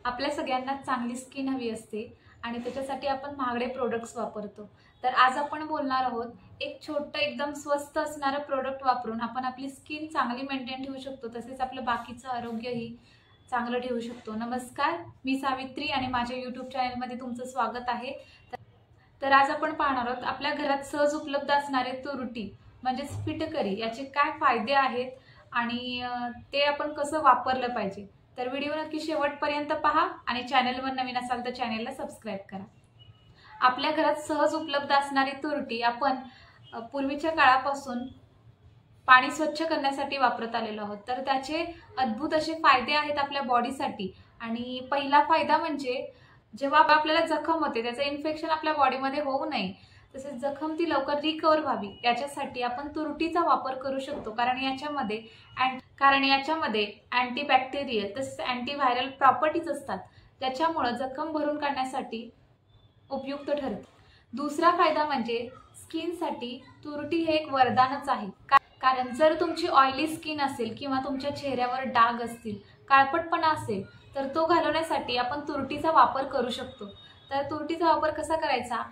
आपल्या सगळ्यांना चांगली स्किन हवी असते आणि त्याच्यासाठी आपण महागडे प्रोडक्ट्स वापरतो। तर आज आपण बोलणार आहोत एक छोटं एकदम स्वस्त असणारं प्रोडक्ट वापरून आपण आपली स्किन चांगली मेंटेन ठेवू शकतो, तसेच आपलं बाकीचं आरोग्यही चांगलं ठेवू शकतो। नमस्कार, मी सावित्री आणि माझ्या YouTube चॅनलमध्ये तुमचं स्वागत आहे। तर आज आपण पाहणार आहोत आपल्या घरात सहज उपलब्ध असणारे तुरटी म्हणजेच फिटकरी याचे काय फायदे आहेत आणि ते आपण कसं वापरलं पाहिजे। तर व्हिडिओ नक्की शेवटपर्यंत पहा आणि चॅनलवर नवीन असाल तर चॅनलला सबस्क्राइब करा। आपल्या घरात सहज उपलब्ध असणारी तुरटी आपण पूर्वीच्या काळापासून पाणी स्वच्छ करण्यासाठी वापरत आलेलो आहोत। तर त्याचे अद्भुत असे फायदे आहेत आपल्या बॉडीसाठी। आणि पहिला फायदा म्हणजे जेव्हा आपल्याला जखम होते त्याचं इन्फेक्शन आपल्या बॉडीमध्ये होऊ नये, तसेच जखम ती लवकर रिकवर व्हावी याच्यासाठी आपण तुरटीचा वापर करू शकतो। कारण याच्यामध्ये अँटीबॅक्टेरियल तसेच अँटीव्हायरल प्रॉपर्टीज असतात, त्याच्यामुळे जखम भरून काढण्यासाठी उपयुक्त ठरते। दुसरा फायदा म्हणजे स्किनसाठी तुरटी हे एक वरदानच आहे। कारण जर तुमची ऑइली स्किन असेल किंवा तुमच्या चेहऱ्यावर डाग असतील, काळपटपणा असेल, तर तो घालवण्यासाठी आपण तुरटीचा वापर करू शकतो। तर तुरटीचा वापर कसा करायचा?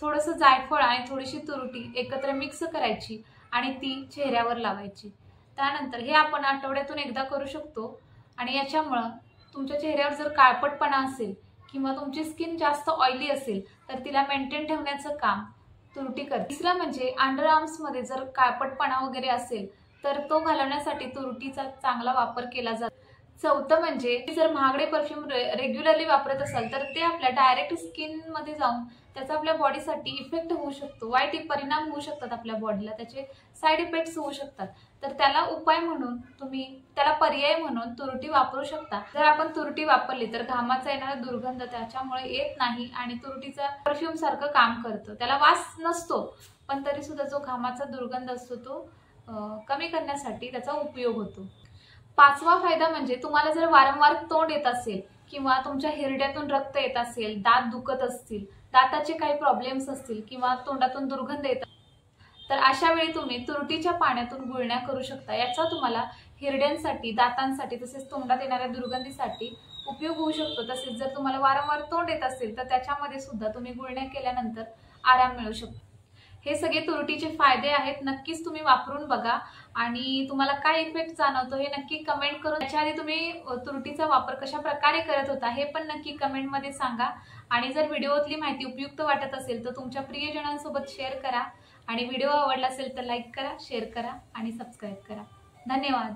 थोडंसं जायफळ आणि थोडीशी तुरटी एकत्र मिक्स करायची आणि ती चेहऱ्यावर लावायची। त्यानंतर हे आपण आठवड्यातून एकदा करू शकतो आणि याच्यामुळे तुमच्या चेहऱ्यावर जर काळपटपणा असेल किंवा तुमची स्किन जास्त ऑइली असेल तर तिला मेंटेन ठेवण्याचं काम तुरटी करते। तिसरा म्हणजे अंडर आर्म्स मध्ये जर काळपटपणा वगैरे असेल तर तो घालवण्यासाठी तुरटीचा चांगला वापर केला जातो। चौथं म्हणजे जर महागडे परफ्यूम रेग्युलरली वापरत असाल तर ते आपल्या डायरेक्ट स्किन मध्ये जाऊन त्याचा आपल्या बॉडीसाठी इफेक्ट होऊ शकतो, वाईट परिणाम होऊ शकतात आपल्या बॉडीला, त्याचे साइड इफेक्ट्स होऊ शकतात। तर त्याला उपाय म्हणून त्याला पर्याय म्हणून तुरटी वापरू शकता। जर आपण तुरटी वापरली तर घामाचा येणारा दुर्गंध त्याच्यामुळे येत नाही आणि तुरटीचा परफ्यूम सारखं काम करतं। त्याला वास नसतो पण तरी सुद्धा जो घामाचा दुर्गंध असतो तो कमी करण्यासाठी त्याचा उपयोग होतो। पाचवा फायदा म्हणजे तुम्हाला जर वारंवार तोंड येत असेल किंवा तुमच्या हिरड्यातून रक्त येत असेल, दात दुखत असतील, दाताचे काही प्रॉब्लेम्स असतील किंवा तोंडातून दुर्गंध येत तर अशा वेळी तुम्ही तुरटीच्या पाण्यातून गुळण्या करू शकता। याचा तुम्हाला हिरड्यांसाठी, दातांसाठी तसेच तोंडात येणाऱ्या दुर्गंधीसाठी उपयोग होऊ शकतो। तसेच जर तुम्हाला वारंवार तोंड येत असेल तर त्याच्यामध्ये सुद्धा तुम्ही गुळण्या केल्यानंतर आराम मिळू शकतो। हे सगळे तुरटीचे फायदे आहेत, नक्कीच तुम्ही वापरून बघा आणि तुम्हाला काय इफेक्ट जाणवतो हे नक्की कमेंट करून, त्याच्या आधी तुम्ही तुरटीचा वापर कशा प्रकारे करत होता हे पण नक्की कमेंट मध्ये सांगा। आणि जर व्हिडिओतली माहिती उपयुक्त वाटत असेल तर तुमच्या प्रियजनांसोबत शेअर करा आणि व्हिडिओ आवडला असेल तर लाईक करा, शेअर करा आणि सबस्क्राइब करा। धन्यवाद।